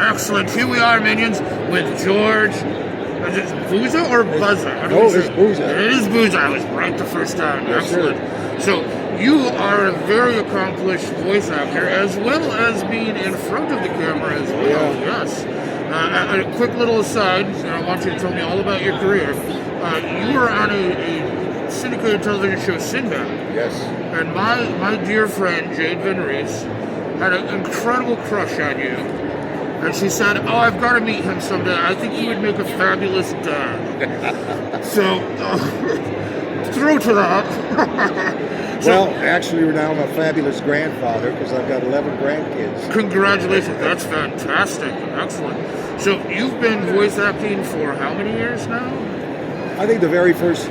Excellent. Here we are, minions, with George. Is it Buza or Buza? No, it's Buza. It is Buza. I was right the first time. Yes, Excellent. sir. So you are a very accomplished voice actor, as well as being in front of the camera as well. Yeah. Yes. A quick little aside, and I want you to tell me all about your career. You were on a syndicated television show, Sinbad. Yes. And my dear friend, Jade Van Rees, had an incredible crush on you. And she said, "Oh, I've got to meet him someday. I think he would make a fabulous dad." So, through to that. Well, actually, now I'm a fabulous grandfather because I've got 11 grandkids. Congratulations. That's fantastic. Excellent. So, you've been voice acting for how many years now? I think the very first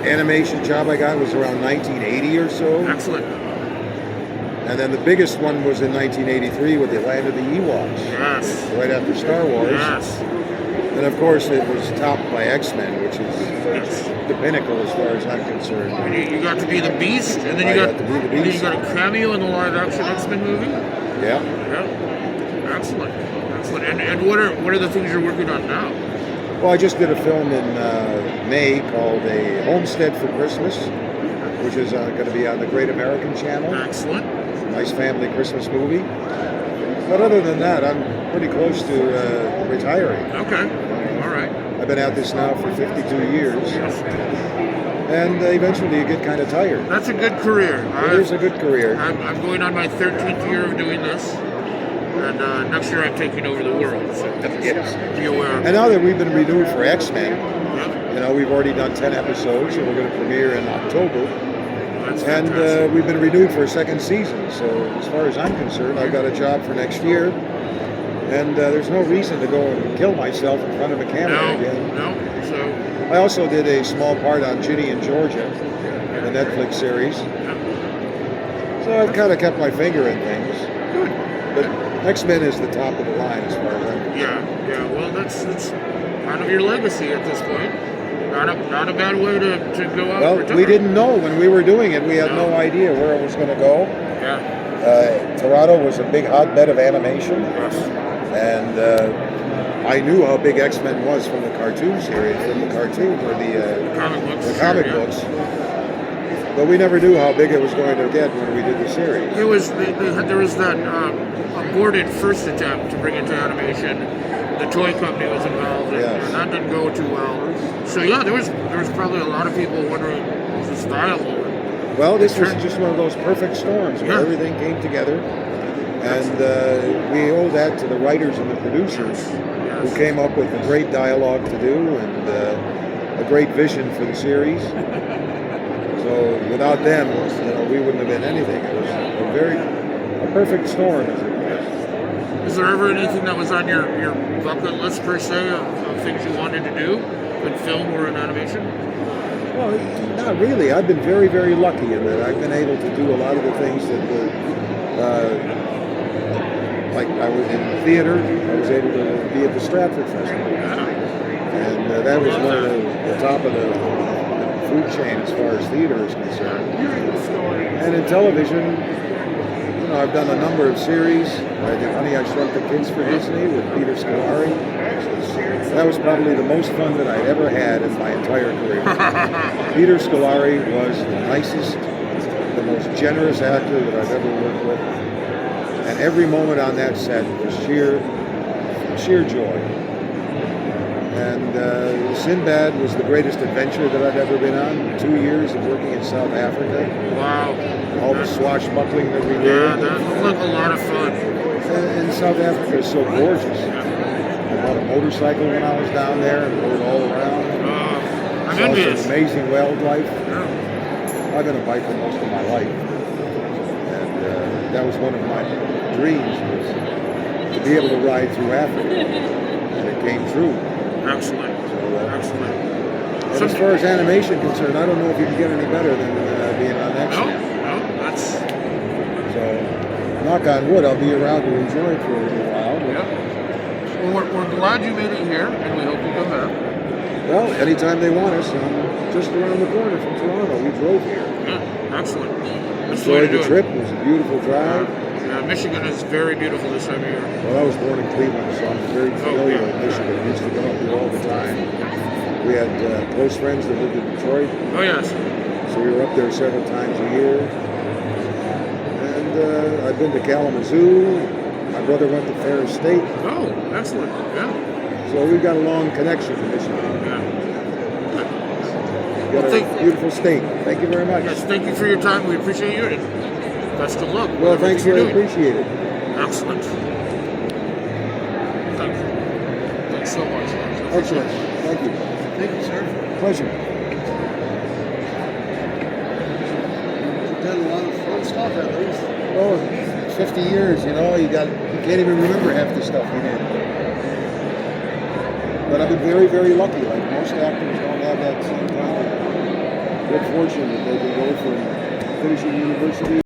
animation job I got was around 1980 or so. Excellent. And then the biggest one was in 1983 with the Land of the Ewoks. Yes. Right after Star Wars. Yes. And of course, it was topped by X-Men, which is Yes. the pinnacle as far as I'm concerned. And you got to be the Beast, and then I you got to be the and then you Beast. got a cameo in the live-action X-Men movie. Yeah. Yeah. Excellent. Excellent. And what are the things you're working on now? Well, I just did a film in May called A Homestead for Christmas, which is going to be on the Great American Channel. Excellent. Nice family Christmas movie. But other than that, I'm pretty close to retiring. Okay. All right. I've been at this now for 52 years. And eventually you get kind of tired. That's a good career. It is a good career. I'm going on my 13th year of doing this. And next year I'm taking over the world. So Yes. be aware. And now that we've been renewed for X-Men, Yeah, you know, we've already done 10 episodes, and we're going to premiere in October. that's And fantastic. we've been renewed for a second season. So as far as I'm concerned, I've got a job for next year. And there's no reason to go and kill myself in front of a camera again. No. So I also did a small part on Ginny and Georgia, the Netflix series. So I've kind of kept my finger in things. good. But X-Men is the top of the line as far as I'm concerned. Yeah. Well, that's kind of your legacy at this point. Not a bad way to go out. Well, retiring. we didn't know when we were doing it. We had no idea where it was going to go. Yeah. Toronto was a big hotbed of animation. Yes. And I knew how big X-Men was from the cartoon series, from the cartoon or the Comic books. comic sure, yeah. books. But we never knew how big it was going to get when we did the series. There was that aborted first attempt to bring it to animation. The toy company was involved, and, Yes. and that didn't go too well. So yeah, there was probably a lot of people wondering, is this viable? Well, this was just one of those perfect storms where Yeah. everything came together. And we owe that to the writers and the producers who came up with a great dialogue to do and a great vision for the series. So without them, we wouldn't have been anything. It was a perfect storm, as it was. Is there ever anything that was on your bucket list per se of things you wanted to do in film or in animation? Well, not really. I've been very, very lucky in that I've been able to do a lot of the things that were, like I was in theater. I was able to be at the Stratford Festival. And that was one of the top of the food chain as far as theater is concerned. And in television, I've done a number of series. I did Honey, I Shrunk the Kids for Disney with Peter Scolari. That was probably the most fun that I'd ever had in my entire career. Peter Scolari was the nicest, the most generous actor that I've ever worked with. And every moment on that set was sheer joy. And Sinbad was the greatest adventure that I've ever been on. 2 years of working in South Africa. Wow. All the swashbuckling that we did. Yeah, that looked like a lot of fun. And South Africa is so gorgeous. I bought a motorcycle when I was down there and rode all around. I'm Saw envious. some amazing wildlife. Yeah. I've been a biker most of my life. And that was one of my dreams, was to be able to ride through Africa. And it came true. Excellent. Excellent. And as far as animation concerned, I don't know if you can get any better than being on X-Men. No, that's... So, knock on wood, I'll be around to enjoy it for a little while. Yeah. Well, we're glad you made it here, and we hope you come back. Well, anytime they want us, I'm just around the corner from Toronto. We drove here. Yeah, excellent. That's the way to Enjoyed do the it. trip. It was a beautiful drive. Yeah. Yeah, Michigan is very beautiful this time of year. Well, I was born in Cleveland, so I'm very familiar with Michigan. I used to go up there all the time. We had close friends that lived in Detroit, Oh yes. so we were up there several times a year. And I've been to Kalamazoo. My brother went to Ferris State, Oh, excellent. Yeah. so we've got a long connection to Michigan. Yeah. We've got Well, a beautiful state. Thank you very much. Yes, thank you for your time. We appreciate you. And best of luck. with Well, everything thanks, you're I doing. appreciate it. Excellent. Thank you. Thanks so much. I appreciate Excellent. it. Thank you. Thank you, sir. Pleasure. You've done a lot of fun stuff at least. Oh, 50 years, you know, you can't even remember half the stuff we did. But I've been very, very lucky. Like most actors don't have that same kind of good fortune that they can go from finishing university